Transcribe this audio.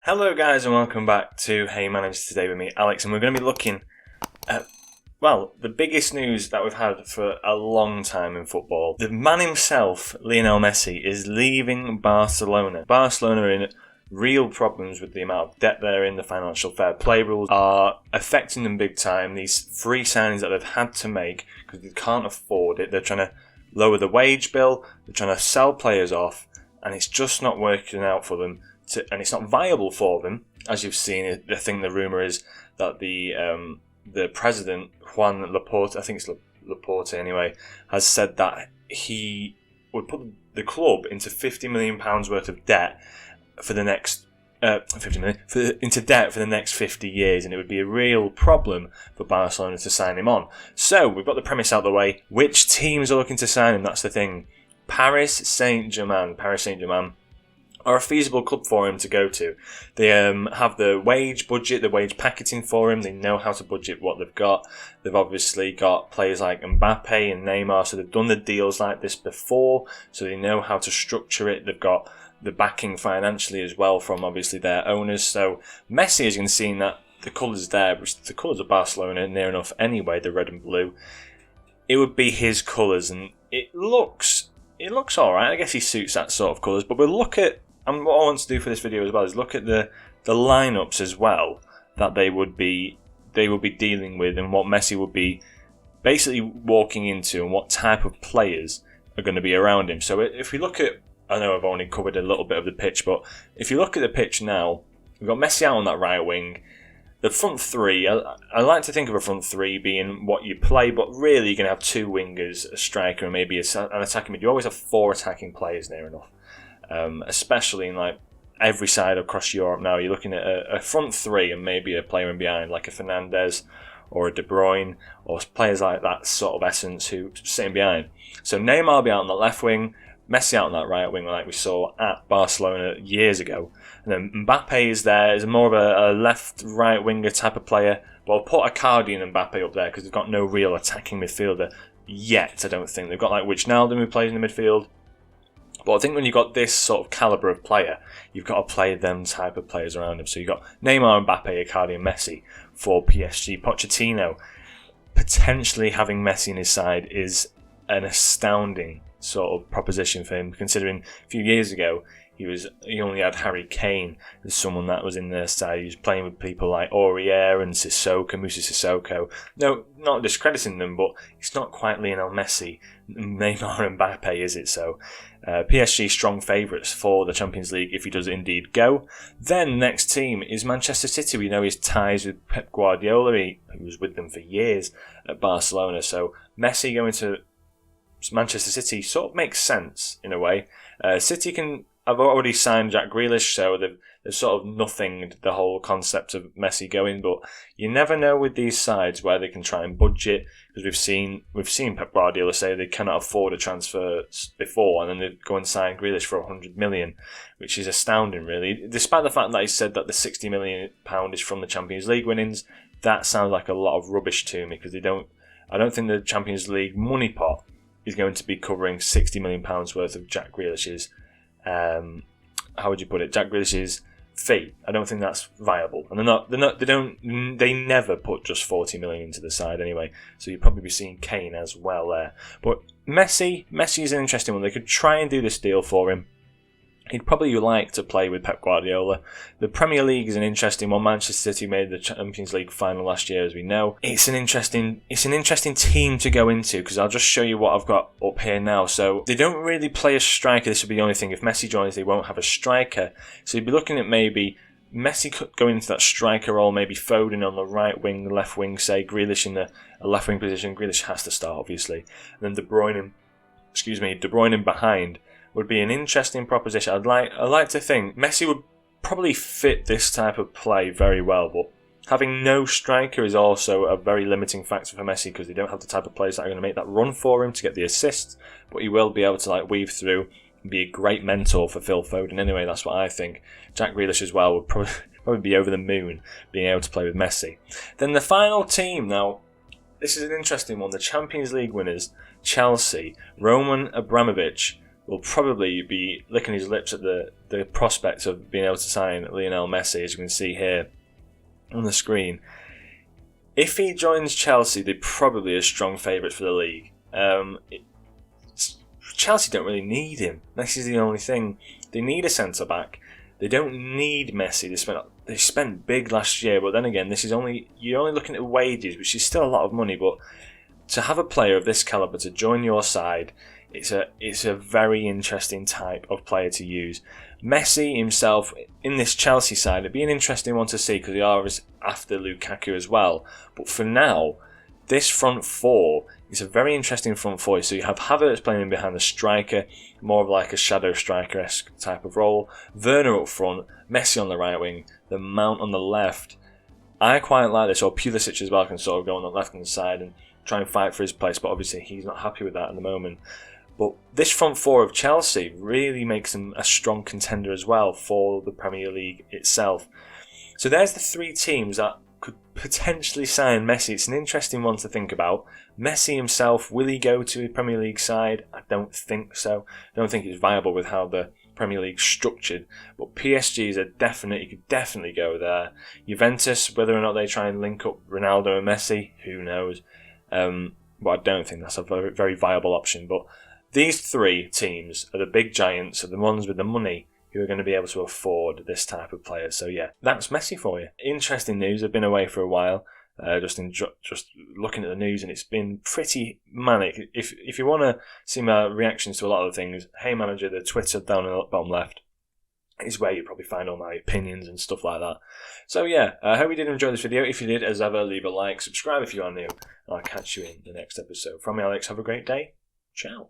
Hello guys and welcome back to Haymanager. Today with me, Alex, and we're going to be looking at, well, the biggest news that we've had for a long time in football. The man himself, Lionel Messi, is leaving Barcelona. Barcelona are in real problems with the amount of debt they're in. The financial fair play rules are affecting them big time. These free signings that they've had to make because they can't afford it. They're trying to lower the wage bill, they're trying to sell players off, and it's just not working out for them. And it's not viable for them, as you've seen. I think the rumour is that the president, Juan Laporte, I think it's Laporte anyway, has said that he would put the club into £50 million worth of debt for the next into debt for the next 50 years, and it would be a real problem for Barcelona to sign him on. So we've got the premise out of the way. Which teams are looking to sign him? That's the thing. Paris Saint-Germain are a feasible club for him to go to. They have the wage budget, the wage packaging for him. They know how to budget what they've got. They've obviously got players like Mbappe and Neymar, so they've done the deals like this before, so they know how to structure it. They've got the backing financially as well from obviously their owners. So Messi, as you can see, that the colours there, which the colours of Barcelona near enough anyway, the red and blue, it would be his colours, and it looks alright. I guess he suits that sort of colours, but we'll look at, and what I want to do for this video as well is look at the lineups as well that they would be dealing with, and what Messi would be basically walking into, and what type of players are going to be around him. So if we look at, I know I've only covered a little bit of the pitch, but if you look at the pitch now, we've got Messi out on that right wing. The front three, I like to think of a front three being what you play, but really you're going to have two wingers, a striker, and maybe an attacking mid. You always have four attacking players near enough. Especially in like every side across Europe now, you're looking at a front three and maybe a player in behind, like a Fernandes or a De Bruyne, or players like that sort of essence who sitting behind. So Neymar will be out on the left wing, Messi out on that right wing, like we saw at Barcelona years ago, and then Mbappe is there, is more of a left-right winger type of player. But I'll put Icardi and Mbappe up there because they've got no real attacking midfielder yet. I don't think they've got like Wijnaldum who plays in the midfield. But I think when you've got this sort of calibre of player, you've got to play them type of players around him. So you've got Neymar, Mbappe, Icardi and Messi for PSG. Pochettino, potentially having Messi in his side is an astounding sort of proposition for him, considering a few years ago he only had Harry Kane as someone that was in their side. He was playing with people like Aurier and Musa Sissoko. No, not discrediting them, but it's not quite Lionel Messi, Neymar and Mbappe, is it? So PSG strong favourites for the Champions League if he does indeed go. Then next team is Manchester City. We know his ties with Pep Guardiola. He was with them for years at Barcelona. So Messi going to Manchester City sort of makes sense in a way. City I've already signed Jack Grealish, so they've sort of nothinged the whole concept of Messi going. But you never know with these sides where they can try and budget, because we've seen Pep Guardiola say they cannot afford a transfer before, and then they go and sign Grealish for £100 million, which is astounding, really. Despite the fact that he said that the £60 million is from the Champions League winnings, that sounds like a lot of rubbish to me, because I don't think the Champions League money pot is going to be covering £60 million worth of Jack Grealish's. How would you put it? Jack Grealish's fee. I don't think that's viable, and they never put just 40 million into the side anyway. So you'd probably be seeing Kane as well there. But Messi is an interesting one. They could try and do this deal for him. He'd probably like to play with Pep Guardiola. The Premier League is an interesting one. Manchester City made the Champions League final last year, as we know. It's an interesting team to go into, because I'll just show you what I've got up here now. So they don't really play a striker. This would be the only thing. If Messi joins, they won't have a striker. So you'd be looking at maybe Messi could go into that striker role, maybe Foden on the right wing, the left wing, say Grealish in the left wing position. Grealish has to start, obviously, and then De Bruyne in behind would be an interesting proposition. I'd like to think Messi would probably fit this type of play very well, but having no striker is also a very limiting factor for Messi, because they don't have the type of players that are going to make that run for him to get the assists, but he will be able to weave through and be a great mentor for Phil Foden. Anyway, that's what I think. Jack Grealish as well would probably be over the moon being able to play with Messi. Then the final team, now this is an interesting one. The Champions League winners, Chelsea, Roman Abramovich will probably be licking his lips at the prospect of being able to sign Lionel Messi, as you can see here on the screen. If he joins Chelsea, they're probably a strong favourite for the league. Chelsea don't really need him. Messi's the only thing. They need a centre-back. They don't need Messi. They spent big last year, but then again, you're only looking at wages, which is still a lot of money, but to have a player of this calibre to join your side, it's a very interesting type of player to use. Messi himself in this Chelsea side, it'd be an interesting one to see because they are after Lukaku as well. But for now, this front four is a very interesting front four. So you have Havertz playing behind the striker, more of like a shadow striker-esque type of role. Werner up front, Messi on the right wing, the Mount on the left. I quite like this, or Pulisic as well can sort of go on the left-hand side and try and fight for his place, but obviously he's not happy with that at the moment. But this front four of Chelsea really makes them a strong contender as well for the Premier League itself. So there's the three teams that could potentially sign Messi. It's an interesting one to think about. Messi himself, will he go to a Premier League side? I don't think so. I don't think it's viable with how the Premier League's structured. But PSG is a definite, you could definitely go there. Juventus, whether or not they try and link up Ronaldo and Messi, who knows. But I don't think that's a very, very viable option. But these three teams are the big giants, are the ones with the money who are going to be able to afford this type of player. So yeah, that's Messi for you. Interesting news. I've been away for a while, just looking at the news, and it's been pretty manic. If you want to see my reactions to a lot of the things, Haymanager, the Twitter down in the bottom left, is where you probably find all my opinions and stuff like that. So yeah, I hope you did enjoy this video. If you did, as ever, leave a like, subscribe if you are new, and I'll catch you in the next episode. From me, Alex, have a great day. Ciao.